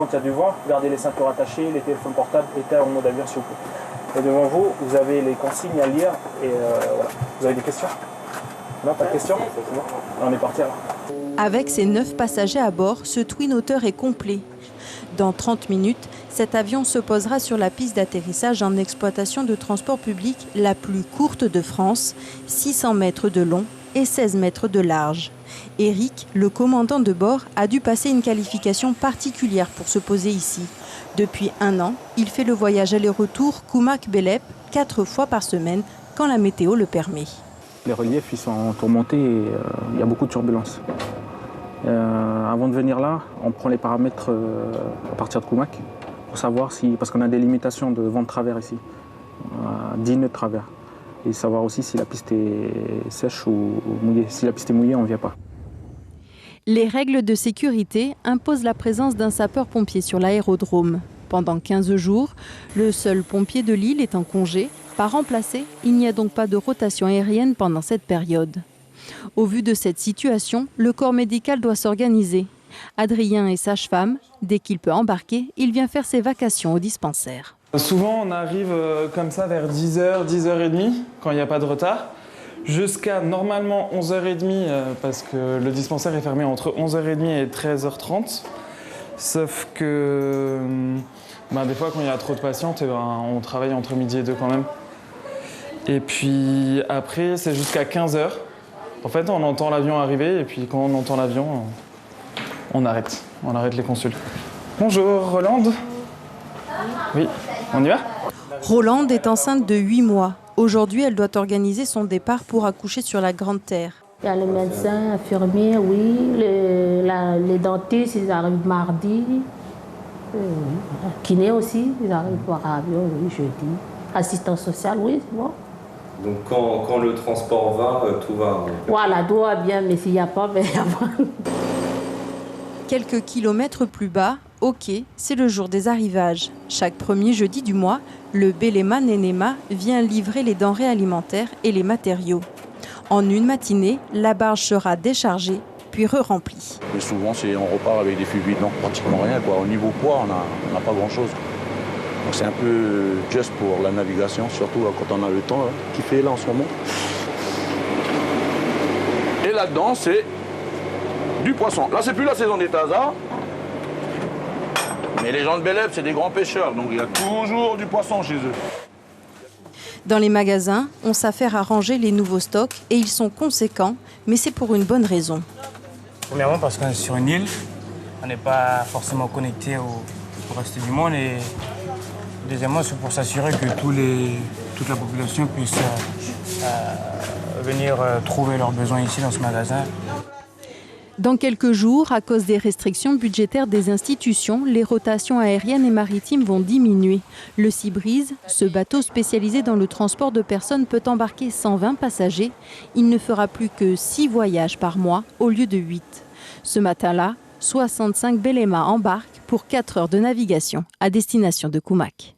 Quand il y a du vent, gardez les ceintures attachées, les téléphones portables, éteints en mode avion s'il vous plaît. Et devant vous, vous avez les consignes à lire et voilà. Vous avez des questions? Non, pas de questions? C'est bon. On est parti alors. Avec ses 9 passagers à bord, ce Twin Otter est complet. Dans 30 minutes, cet avion se posera sur la piste d'atterrissage en exploitation de transport public la plus courte de France, 600 mètres de long et 16 mètres de large. Eric, le commandant de bord, a dû passer une qualification particulière pour se poser ici. Depuis 1 an, il fait le voyage aller-retour Koumak-Belep 4 fois par semaine quand la météo le permet. Les reliefs ils sont tourmentés et il y a beaucoup de turbulences. Avant de venir là, on prend les paramètres à partir de Koumak pour savoir si, parce qu'on a des limitations de vent de travers ici, 10 nœuds de travers. Et savoir aussi si la piste est sèche ou mouillée. Si la piste est mouillée, on ne vient pas. Les règles de sécurité imposent la présence d'un sapeur-pompier sur l'aérodrome. Pendant 15 jours, le seul pompier de l'île est en congé. Pas remplacé, il n'y a donc pas de rotation aérienne pendant cette période. Au vu de cette situation, le corps médical doit s'organiser. Adrien est sage-femme. Dès qu'il peut embarquer, il vient faire ses vacations au dispensaire. Souvent, on arrive comme ça vers 10h, 10h30, quand il n'y a pas de retard, jusqu'à normalement 11h30, parce que le dispensaire est fermé entre 11h30 et 13h30. Sauf que des fois, quand il y a trop de patientes, on travaille entre midi et 2 quand même. Et puis après, c'est jusqu'à 15h. En fait, on entend l'avion arriver, et puis quand on entend l'avion, on arrête les consuls. Bonjour, Rolande. Oui, on y va? Rolande est enceinte de 8 mois. Aujourd'hui, elle doit organiser son départ pour accoucher sur la Grande Terre. Il y a les médecins, infirmiers, oui. Les dentistes, ils arrivent mardi. Kiné aussi, ils arrivent par avion, oui, jeudi. Assistance sociale, oui, c'est bon. Donc quand le transport va, tout va? Voilà, tout va bien, mais s'il n'y a pas, il n'y a pas. Quelques kilomètres plus bas, au quai, c'est le jour des arrivages. Chaque premier jeudi du mois, le Belema Nenema vient livrer les denrées alimentaires et les matériaux. En une matinée, la barge sera déchargée, puis re-remplie. Mais souvent, on repart avec des fûts vides, donc pratiquement rien, quoi. Au niveau poids, on n'a pas grand-chose. Donc c'est un peu juste pour la navigation, surtout quand on a le temps qui fait là en ce moment. Et là-dedans, c'est du poisson. Là, c'est plus la saison des tazas. Mais les gens de Belep, c'est des grands pêcheurs, donc il y a toujours du poisson chez eux. Dans les magasins, on s'affaire à ranger les nouveaux stocks et ils sont conséquents, mais c'est pour une bonne raison. Premièrement parce qu'on est sur une île, on n'est pas forcément connecté au reste du monde et deuxièmement c'est pour s'assurer que toute la population puisse venir trouver leurs besoins ici dans ce magasin. Dans quelques jours, à cause des restrictions budgétaires des institutions, les rotations aériennes et maritimes vont diminuer. Le Seabreeze, ce bateau spécialisé dans le transport de personnes, peut embarquer 120 passagers. Il ne fera plus que 6 voyages par mois au lieu de 8. Ce matin-là, 65 Belema embarquent pour 4 heures de navigation à destination de Koumak.